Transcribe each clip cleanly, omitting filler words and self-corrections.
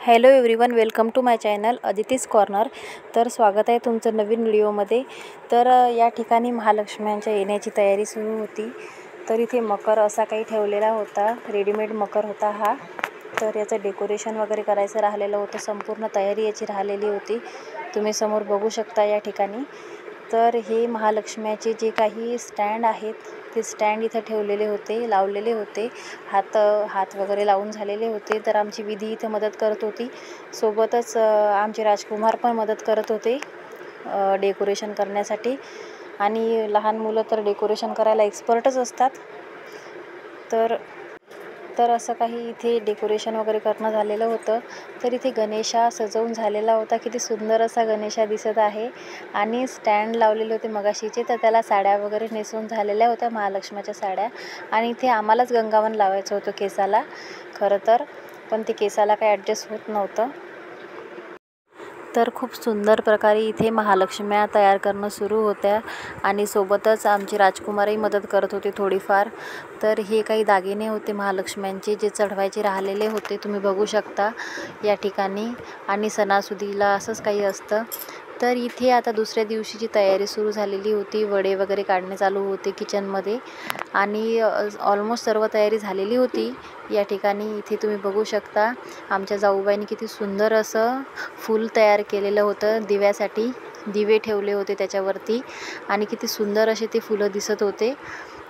Hello everyone, welcome to my channel Aditi's corner. तर स्वागत आहे तुमचं नवीन व्हिडिओमध्ये। तर या ठिकाणी महालक्ष्म्यांच्या येण्याची तयारी सुरू होती। तर इथे मकर असा काही ठेवलेला होता, रेडीमेड मकर होता हा। तर याचं डेकोरेशन वगैरे करायचं राहिलेलं होतं, संपूर्ण तयारी याची राहिलेली होती। तुम्ही समोर बघू शकता या ठिकाणी। तर हे महालक्ष्म्याचे जे काही स्टँड आहेत ते स्टँड इथे ठेवलेले होते, लावलेले होते, हात वगैरे लावून झालेले होते। तर आमची विधी इथे मदत करत होती, सोबतच आमचे राजकुमार पण मदत करत होते डेकोरेशन करण्यासाठी। आणि लहान मुलं तर डेकोरेशन करायला एक्सपर्टच असतात। तर असं काही इथे डेकोरेशन वगैरे करणं झालेलं होतं। तर इथे गणेशा सजवून झालेला होता, किती सुंदर असा गणेशा दिसत आहे। आणि स्टँड लावलेले होते मगाशीचे, तर त्याला साड्या वगैरे नेसून झालेल्या होत्या, महालक्ष्म्याच्या साड्या। आणि इथे आम्हालाच गंगावन लावायचं होतं केसाला खरं तर, पण ते केसाला काही ॲडजस्ट होत नव्हतं। तर खूप सुंदर प्रकारे इथे महालक्ष्म्या तयार करणं सुरू होत्या आणि सोबतच आमचे राजकुमारही मदत करत होते थोडीफार। तर हे काही दागिने होते महालक्ष्म्यांचे, जे चढवायचे राहिलेले होते, तुम्ही बघू शकता या ठिकाणी। आणि सणासुदीला असंच काही असतं। तर इथे आता दुसऱ्या दिवशीची तयारी सुरू झालेली होती, वडे वगैरे काढणे चालू होते किचनमध्ये। आणि ऑलमोस्ट सर्व तयारी झालेली होती या ठिकाणी। इथे तुम्ही बघू शकता आमच्या जाऊबाईंनी किती सुंदर असं फूल तयार केलेलं होतं दिव्यासाठी, दिवे ठेवले होते त्याच्यावरती आणि किती सुंदर असे ते फुलं दिसत होते।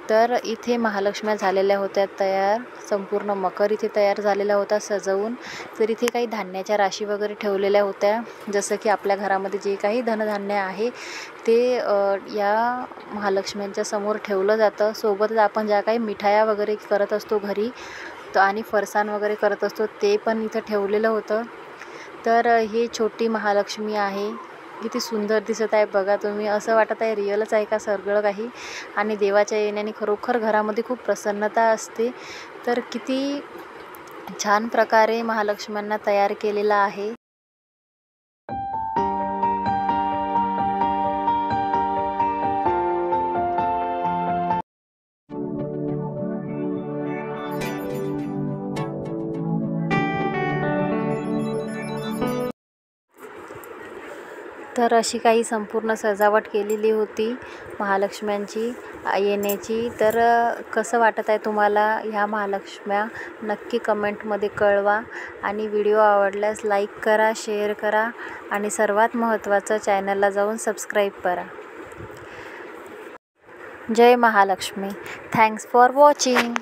तर इथे महालक्ष्म्या झालेल्या होत्या तयार, संपूर्ण मकर इथे तयार झालेला होता सजवून। तर इथे काही धान्याच्या राशी वगैरे ठेवलेल्या होत्या, जसं की आपल्या घरामध्ये जे काही धनधान्य आहे ते या महालक्ष्म्यांच्या समोर ठेवलं जातं। सोबतच आपण ज्या काही मिठाया वगैरे करत असतो घरी आणि फरसाण वगैरे करत असतो ते पण इथं ठेवलेलं होतं। तर ही छोटी महालक्ष्मी आहे, किती सुंदर दिसत आहे बघा तुम्ही, असं वाटत आहे रिअलच आहे का सगळं काही। आणि देवाच्या येण्याने खरोखर घरामध्ये खूप प्रसन्नता असते। तर किती छान प्रकारे महालक्ष्म्यांना तयार केलेला आहे। तर अशी काही संपूर्ण सजावट केलेली होती महालक्ष्म्यांची येण्याची। तर कसं वाटत आहे तुम्हाला ह्या महालक्ष्म्या, नक्की कमेंटमध्ये कळवा। आणि व्हिडिओ आवडल्यास लाईक करा, शेअर करा आणि सर्वात महत्त्वाचं चॅनलला जाऊन सबस्क्राईब करा। जय महालक्ष्मी। Thanks for watching.